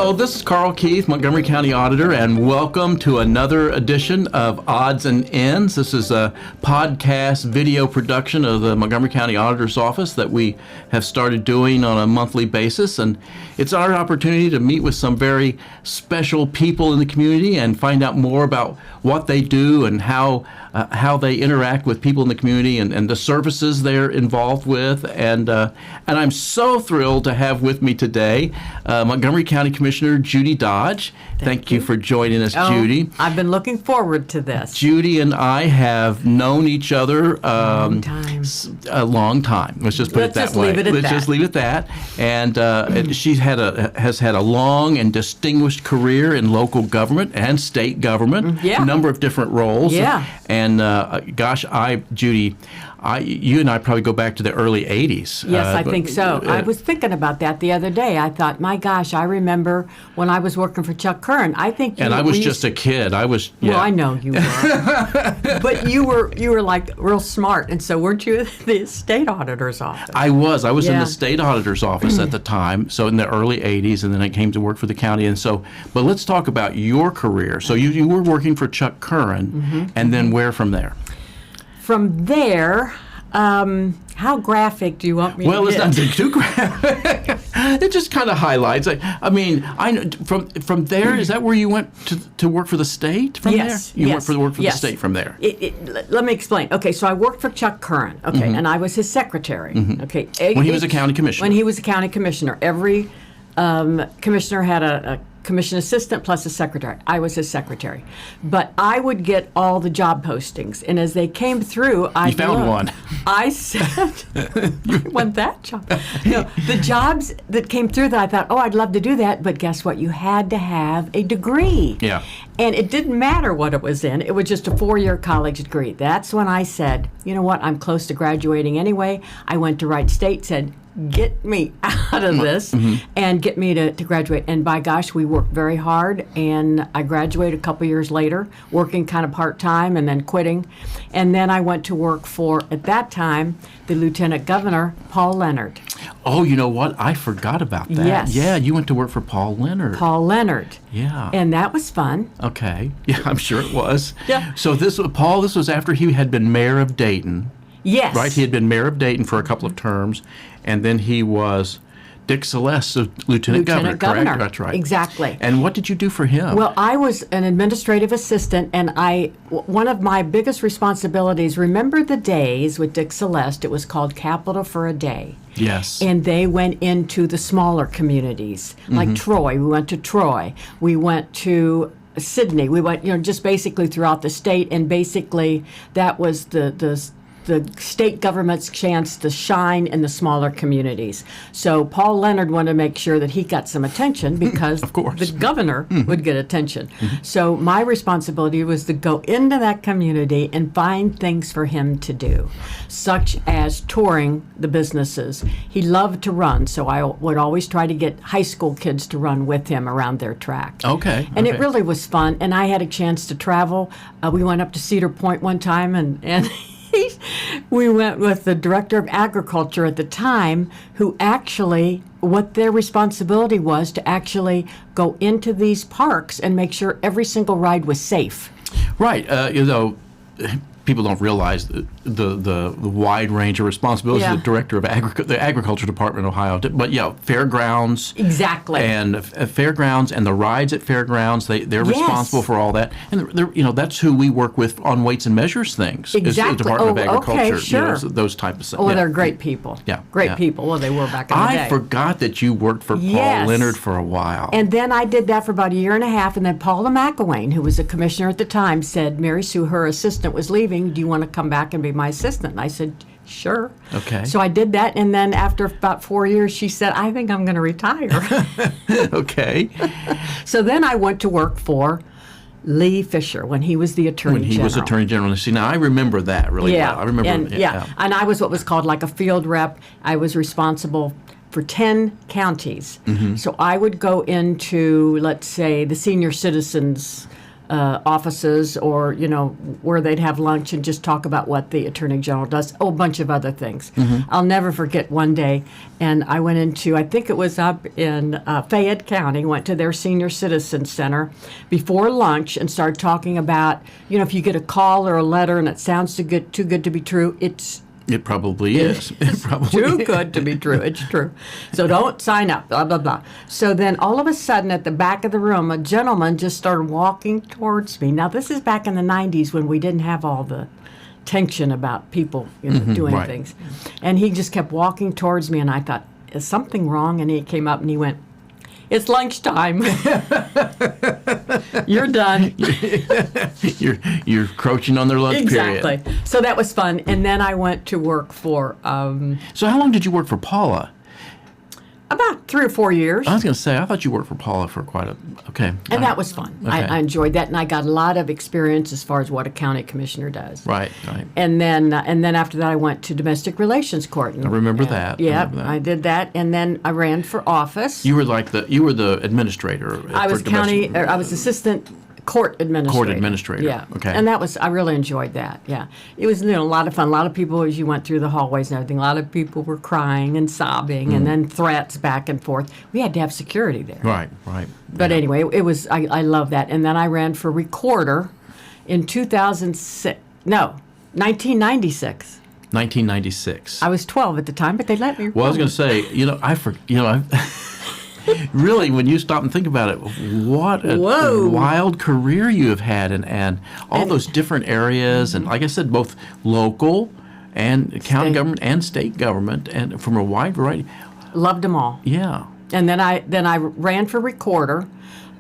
Hello, this is Carl Keith, Montgomery County Auditor, and welcome to another edition of Auds and Ends. This is a podcast video production of the Montgomery County Auditor's Office that we have started doing on a monthly basis, and it's our opportunity to meet with some very special people in the community and find out more about what they do and how they interact with people in the community and the services they're involved with. And I'm so thrilled to have with me today Montgomery County Commissioner Judy Dodge. Thank you for joining us, Judy. I've been looking forward to this. Judy and I have known each other a long time. Let's just put it that way. Let's just leave it at that. And she has had a long and distinguished career in local government and state government. Yeah. A number of different roles. Yeah. And Judy, you and I probably go back to the early 80s. Yes, I think so. I was thinking about that the other day. I thought, my gosh, I remember when I was working for Chuck Curran. I was just a kid. Well, I know you were. But you were like real smart. And so weren't you the state auditor's office? I was. I was in the state auditor's office at the time, so in the early 80s, and then I came to work for the county. And so, but let's talk about your career. So you were working for Chuck Curran, and then where from there? From there, how graphic do you want me to get? Well, it's not too graphic. It just kind of highlights. I mean, I know from there. Is that where you went to work for the state? From there, you went to work for the state from there. Let me explain. Okay, so I worked for Chuck Curran. Okay, and I was his secretary. Okay, when he was a county commissioner. When he was a county commissioner, every commissioner had a commission assistant plus a secretary. I was his secretary. But I would get all the job postings. And as they came through, I found one. I said, you want that job? No, the jobs that came through that I thought, I'd love to do that. But guess what? You had to have a degree. Yeah. And it didn't matter what it was in. It was just a 4-year college degree. That's when I said, you know what? I'm close to graduating anyway. I went to Wright State, said, get me out of this and get me to graduate. And by gosh, we worked very hard. And I graduated a couple years later, working kind of part-time and then quitting. And then I went to work for, at that time, the Lieutenant Governor, Paul Leonard. Oh, you know what? I forgot about that. Yes. Yeah, you went to work for Paul Leonard. Paul Leonard. Yeah. And that was fun. Okay. Yeah, I'm sure it was. Yeah. So this was after he had been mayor of Dayton. Yes. Right? He had been mayor of Dayton for a couple of terms, and then he was Dick Celeste's Lieutenant Governor, correct? That's right. Exactly. And what did you do for him? Well, I was an administrative assistant, and one of my biggest responsibilities, remember the days with Dick Celeste, it was called Capital for a Day. Yes. And they went into the smaller communities, like Troy. We went to Troy. We went to Sydney. We went, just basically throughout the state, and basically that was the state government's chance to shine in the smaller communities. So Paul Leonard wanted to make sure that he got some attention because of course. The governor would get attention. So my responsibility was to go into that community and find things for him to do, such as touring the businesses. He loved to run, so I would always try to get high school kids to run with him around their track. Okay. And it really was fun, and I had a chance to travel. We went up to Cedar Point one time, and we went with the director of agriculture at the time, who actually, what their responsibility was to actually go into these parks and make sure every single ride was safe. Right. People don't realize the wide range of responsibilities of the director of the Agriculture Department of Ohio. But fairgrounds. Exactly. And fairgrounds and the rides at fairgrounds, they're responsible for all that. And that's who we work with on weights and measures things. Exactly. Is the Department of Agriculture. Okay, sure. Those type of things. Oh, they're great people. Yeah. Great people. Well, they were back in the day. I forgot that you worked for Paul Leonard for a while. And then I did that for about a year and a half, and then Paula McElwain, who was a commissioner at the time, said, Mary Sue, her assistant, was leaving. Do you want to come back and be my assistant? And I said, sure. Okay. So I did that, and then after about 4 years, she said, I think I'm going to retire. Okay. So then I went to work for Lee Fisher when he was the Attorney General. When he was Attorney General. See, now I remember that really well. I remember. And I was what was called like a field rep. I was responsible for 10 counties. So I would go into, let's say, the senior citizens offices, or where they'd have lunch and just talk about what the Attorney General does. Oh, a bunch of other things. I'll never forget one day, and I went into, I think it was up in Fayette County, went to their senior citizen center before lunch and started talking about, if you get a call or a letter and it sounds too good to be true, it probably is. It probably too good to be true. It's true. So don't sign up, blah, blah, blah. So then all of a sudden at the back of the room, a gentleman just started walking towards me. Now, this is back in the 90s when we didn't have all the tension about people doing right. things. And he just kept walking towards me, and I thought, is something wrong? And he came up and he went, "It's lunchtime. You're done." You're crouching on their lunch period. Exactly. So that was fun. And then I went to work for So how long did you work for Paula? about 3 or 4 years. I was going to say, I thought you worked for Paula for quite a... Okay. And that was fun. Okay. I enjoyed that, and I got a lot of experience as far as what a county commissioner does. Right, right. And then after that, I went to domestic relations court. I remember that. Yeah, I did that, and then I ran for office. You were the administrator. I was I was assistant court administrator. Court administrator. Yeah. Okay. And I really enjoyed that. Yeah. It was a lot of fun. A lot of people, as you went through the hallways and everything, a lot of people were crying and sobbing, and then threats back and forth. We had to have security there. Right, right. But anyway, it was, I love that. And then I ran for recorder in 1996. 1996. I was 12 at the time, but they let me. Well, I was going to say, really, when you stop and think about it, what a wild career you have had, and all those different areas, and like I said, both local and county government and state government, and from a wide variety. Loved them all. Yeah. And then I ran for recorder,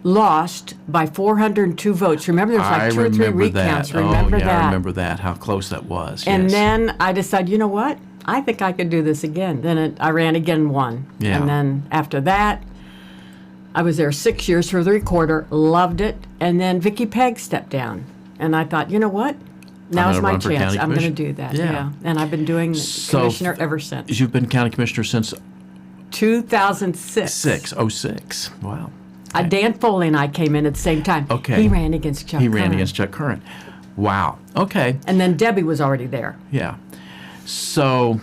lost by 402 votes. Remember, there was like 2 or 3 recounts. Remember that? I remember that. How close that was. And yes. then I decided, you know what? I think I could do this again. Then I ran again, won. Yeah. And then after that, I was there 6 years for the recorder, loved it, and then Vicki Pegg stepped down. And I thought, you know what? Now's my chance. I'm going to do that. Yeah. And I've been doing commissioner ever since. You've been county commissioner since 2006. 06. Wow. Dan Foley and I came in at the same time. Okay. He ran against Chuck Current. Wow. Okay. And then Debbie was already there. Yeah. So,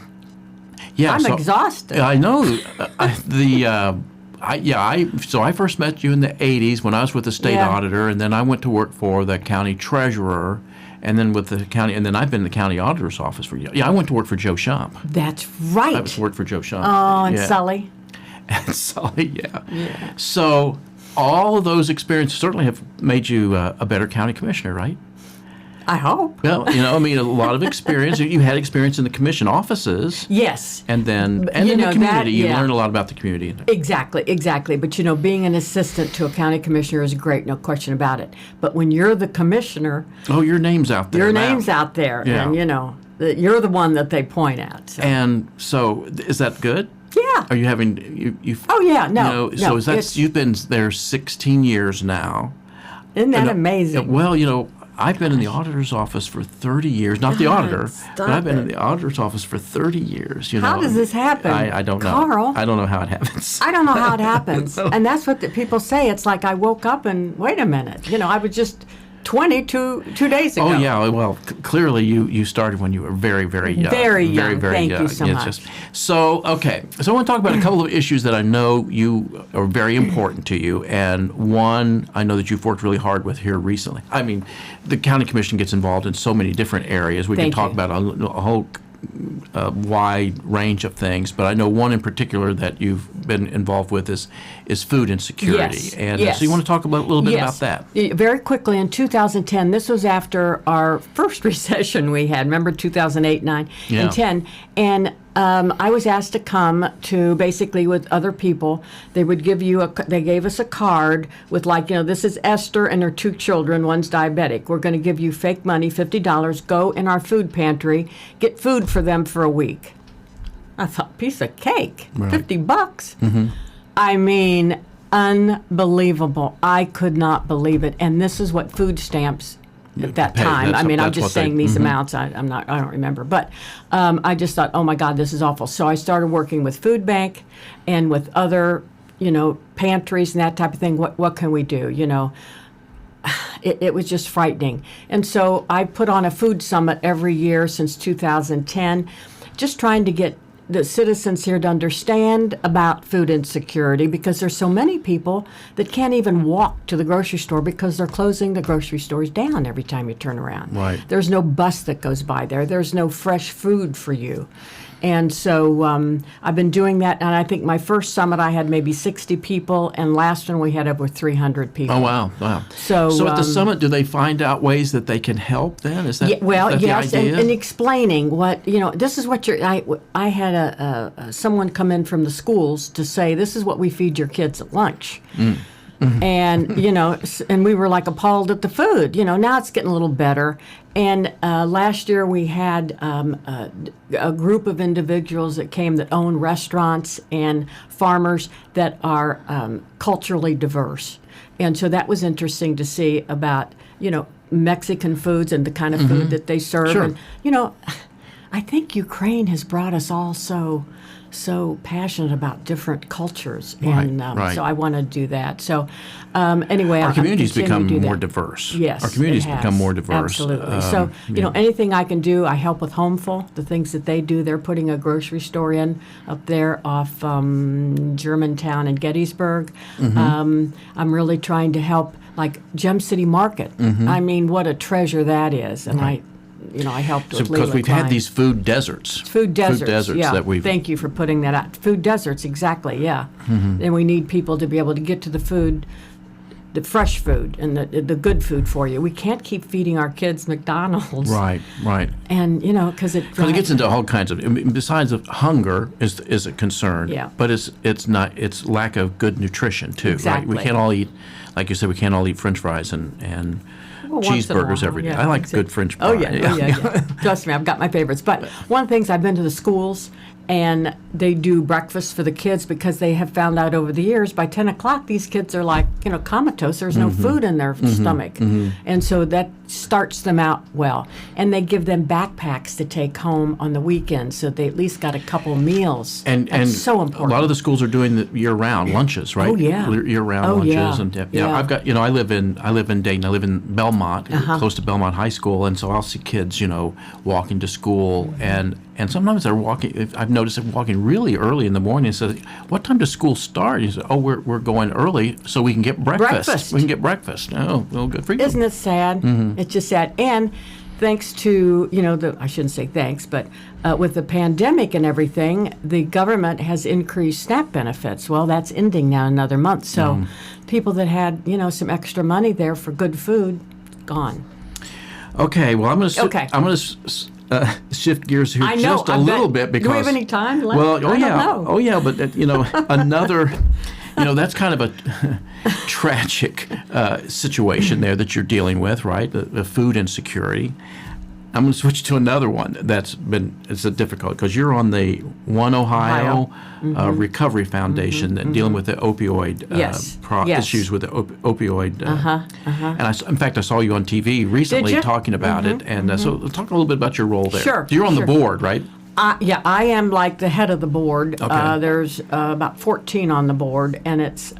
yeah. I'm exhausted. I know. I first met you in the 80s when I was with the state auditor, and then I went to work for the county treasurer, and then with the county, and then I've been in the county auditor's office for years. Yeah, I went to work for Joe Shump. That's right. I worked for Joe Shump. Oh, and Sully. And Sully, yeah. So all of those experiences certainly have made you a better county commissioner, right? I hope. Well, a lot of experience. You had experience in the commission offices. Yes. And then in the community. You learned a lot about the community. Exactly. But, being an assistant to a county commissioner is great, no question about it. But when you're the commissioner. Oh, your name's out there. Your name's out there. Yeah. And, you're the one that they point at. So. And so, is that good? Yeah. Are you having. Oh, yeah. No. So you've been there 16 years now. Isn't that amazing? Well, I've been in the auditor's office for 30 years. Not the auditor, but I've been in the auditor's office for 30 years. How does this happen? I don't know. Carl? I don't know how it happens. I don't know how it happens. And that's what people say. It's like I woke up and, wait a minute, I was just 22 days ago. Oh, yeah. Well, clearly you started when you were very, very young. Very young. Very Thank young. you so much. Okay. So I want to talk about a couple of issues that I know you are very important to you. And one I know that you've worked really hard with here recently. I mean, the county commission gets involved in so many different areas. We can talk about a whole wide range of things, but I know one in particular that you've been involved with is food insecurity. Yes. And yes. So you want to talk a little bit about that? Very quickly, in 2010, this was after our first recession we had. Remember 2008, 9, and 10? And I was asked to come to basically with other people. They would give they gave us a card with this is Esther and her 2 children. One's diabetic. We're going to give you fake money, $50. Go in our food pantry, get food for them for a week. I thought, piece of cake, right. $50. Mm-hmm. I mean, unbelievable. I could not believe it. And this is what food stamps at that time. I'm just saying these amounts. I don't remember. But I just thought, oh my God, this is awful. So I started working with Food Bank and with other, pantries and that type of thing. What can we do? it was just frightening. And so I put on a food summit every year since 2010, just trying to get the citizens here to understand about food insecurity, because there's so many people that can't even walk to the grocery store because they're closing the grocery stores down every time you turn around. Right. There's no bus that goes by there. There's no fresh food for you. And so I've been doing that, and I think my first summit I had maybe 60 people, and last one we had over 300 people. Oh, wow. So at the summit, do they find out ways that they can help then? Is that, yes, the idea? And explaining what, this is what I had someone come in from the schools to say, this is what we feed your kids at lunch. And, and we were like appalled at the food. Now it's getting a little better. And last year we had a group of individuals that came that own restaurants and farmers that are culturally diverse. And so that was interesting to see about, Mexican foods and the kind of food that they serve. Sure. And, I think Ukraine has brought us all so passionate about different cultures, and right. so I want to do that. So anyway, our communities become more more diverse. Yes, our communities it has. become more diverse. Absolutely. So anything I can do, I help with Homeful. The things that they do, they're putting a grocery store in up there off Germantown and Gettysburg. I'm really trying to help, like Gem City Market. I mean, what a treasure that is, and I helped with because we've Klein. had these food deserts. Food deserts, yeah. That we've. Thank you for putting that out. Food deserts, exactly, yeah. And we need people to be able to get to the food, the fresh food, and the good food for you. We can't keep feeding our kids McDonald's. Right. And, because it gets into all kinds of. Besides of hunger is a concern. Yeah. But it's lack of good nutrition too. Exactly. Right. We can't all eat, like you said, we can't all eat French fries and cheeseburgers every day. Yeah, I like good French fries. Oh, yeah. Trust me, I've got my favorites. But one of the things, I've been to the schools, and they do breakfast for the kids, because they have found out over the years, by 10 o'clock, these kids are like, comatose. There's no food in their stomach. And so that starts them out well. And they give them backpacks to take home on the weekends, so they at least got a couple meals. And That's so important. A lot of the schools are doing the year-round lunches, right? Oh, yeah. Year-round lunches. Yeah. And Yeah. I've got, I live in Dayton. I live in Belmont, close to Belmont High School, and so I'll see kids, walking to school, and sometimes they're walking. I've noticed they're walking really early in the morning. And said, "What time does school start?" You say, "Oh, we're going early so we can get breakfast. We can get breakfast." Oh, well, good for you. Isn't it sad? It's just sad. And thanks to, I shouldn't say thanks, but with the pandemic and everything, the government has increased SNAP benefits. Well, that's ending now another month. So people that had, some extra money there for good food, gone. Okay, well, I'm going to shift gears here just a little bit, because do we have any time left? Well, I don't know. But another, that's kind of a tragic situation there that you're dealing with, right? The food insecurity. I'm going to switch to another one it's a difficult, because you're on the One Ohio Recovery Foundation that dealing with the opioid issues with the opioid. And in fact, I saw you on TV recently talking about it. And so talk a little bit about your role there. Sure. You're on the board, right? Yeah, I am like the head of the board. Okay. There's about 14 on the board, and it's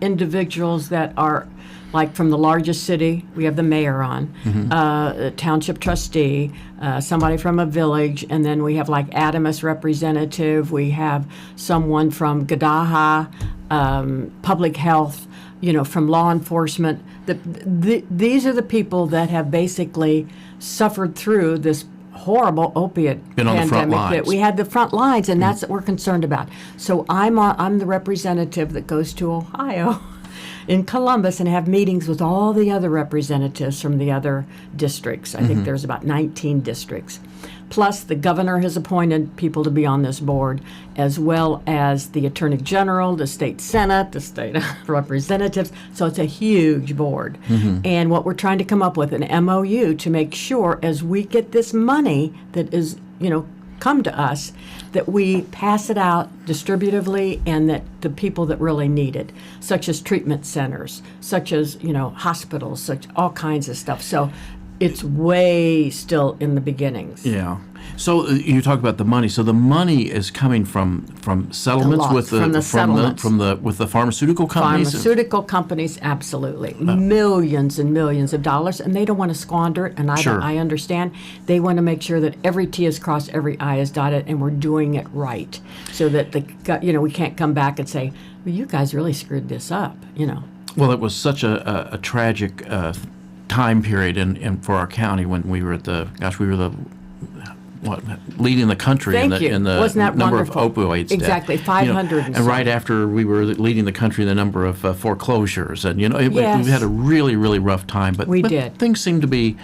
individuals that are, like, from the largest city. We have the mayor on, a township trustee, somebody from a village, and then we have like Adamus representative. We have someone from Gadaha, public health, from law enforcement. These are the people that have basically suffered through this horrible opiate pandemic that we had the front lines, and that's what we're concerned about. So I'm the representative that goes to Ohio in Columbus and have meetings with all the other representatives from the other districts. I think there's about 19 districts. Plus, the governor has appointed people to be on this board, as well as the attorney general, the state senate, the state representatives. So it's a huge board. And what we're trying to come up with, an MOU, to make sure as we get this money that is, come to us, that we pass it out distributively, and that the people that really need it, such as treatment centers, such as, hospitals, such all kinds of stuff. So It's way still in the beginnings. Yeah. So you talk about the money. So the money is coming from settlements Lots, with the from the settlements. with the pharmaceutical companies. Pharmaceutical companies, absolutely, millions and millions of dollars, and they don't want to squander it. And Sure. I understand. They want to make sure that every T is crossed, every I is dotted, and we're doing it right, so that we can't come back and say, well, you guys really screwed this up. Well, it was such a tragic time period in for our county when we were leading the country in Thank you. the Wasn't that number wonderful? of opioids. Exactly, 500 and right after we were leading the country in the number of foreclosures, and Yes. we've had a really, really rough time. But We did. Things seem to be.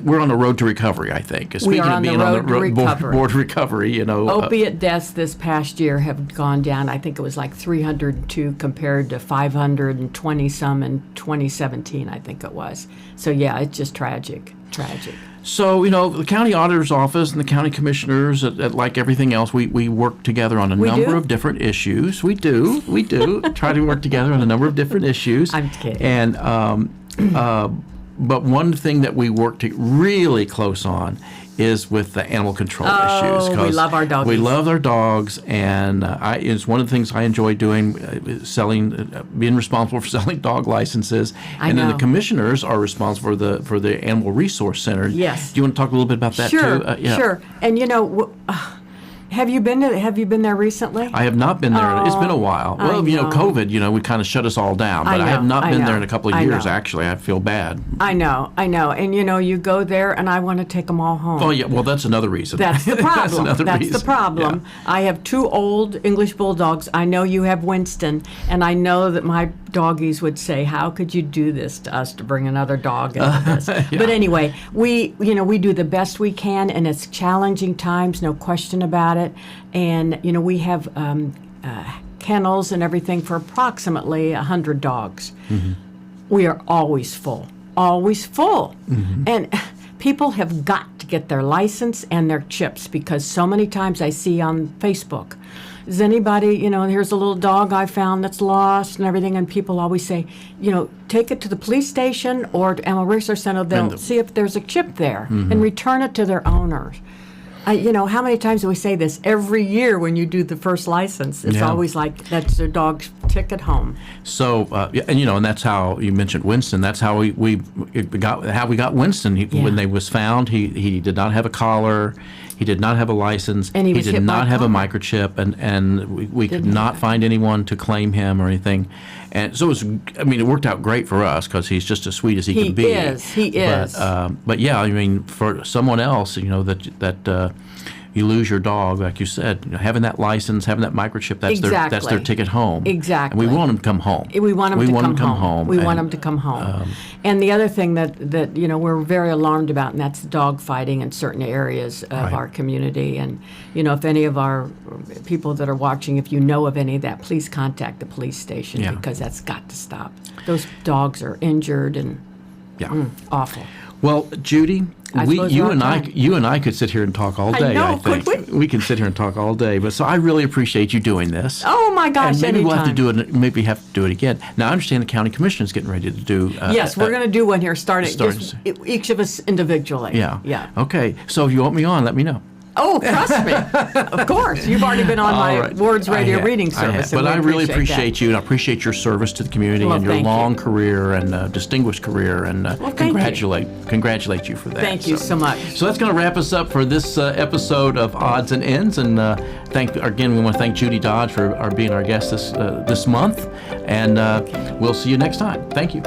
We're on the road to recovery, I think. We are Speaking of on the being road on to the recovery. board recovery, Opiate deaths this past year have gone down. I think it was like 302 compared to 520 some in 2017, I think it was. So yeah, it's just tragic. So, the county auditor's office and the county commissioners, like everything else, we work together on a number do? of different issues. We do. Try to work together on a number of different issues. I'm kidding. And, but one thing that we work really close on is with the animal control issues. We 'Cause love our doggies. We love our dogs, and it's one of the things I enjoy doing, being responsible for selling dog licenses. And then the know. commissioners are responsible for the Animal Resource Center. Yes. Do you want to talk a little bit about that Sure, too? Yeah. sure. And have you been there recently? I have not been there. It's been a while. Well, know. COVID, we kind of shut us all down. But I have not been there in a couple of years, actually. I feel bad. I know. And you go there, and I want to take them all home. Oh, yeah. Well, that's another reason. That's the problem. That's another That's reason. the problem. Yeah. I have 2 old English bulldogs. I know you have Winston, and I know that my doggies would say, "How could you do this to us to bring another dog into this?" Yeah. But anyway, we do the best we can, and it's challenging times, no question about it. And we have kennels and everything for approximately 100 dogs. Mm-hmm. We are always full. Mm-hmm. And people have got to get their license and their chips, because so many times I see on Facebook, is anybody, here's a little dog I found that's lost and everything, and people always say, take it to the police station or to Animal Resource Center. They'll see if there's a chip there and return it to their owners. How many times do we say this? Every year when you do the first license, it's always like, that's their dog's ticket home. So, and that's how you mentioned Winston. That's how we got Winston. When they was found, he did not have a collar, he did not have a license, and he did not have a microchip, and we could not find anyone to claim him or anything. And so it worked out great for us, because he's just as sweet as he can be. He is. But yeah, for someone else, that you lose your dog, like you said, having that license, having that microchip, that's their ticket home. Exactly. And we want them to come home. We want them to come home. We want them and, to come home. And the other thing that we're very alarmed about, and that's dog fighting in certain areas of our community. And if any of our people that are watching, if you know of any of that, please contact the police station, because that's got to stop. Those dogs are injured and awful. Well, Judy, you and I could sit here and talk all day. I know, I think could we? We can sit here and talk all day. But so I really appreciate you doing this. Oh my gosh! And maybe anytime. we'll have to do it. Maybe have to do it again. Now I understand the county commission is getting ready to do. Yes, we're going to do one here, starting just each of us individually. Yeah. Okay. So if you want me on, let me know. Oh, trust me. Of course. You've already been on my Words Radio reading service. But I really appreciate you, and I appreciate your service to the community and your long career and distingued career, and congratulate you for that. Thank you so much. So that's going to wrap us up for this episode of Odds and Ends. And we want to thank Judy Dodge for being our guest this month. And we'll see you next time. Thank you.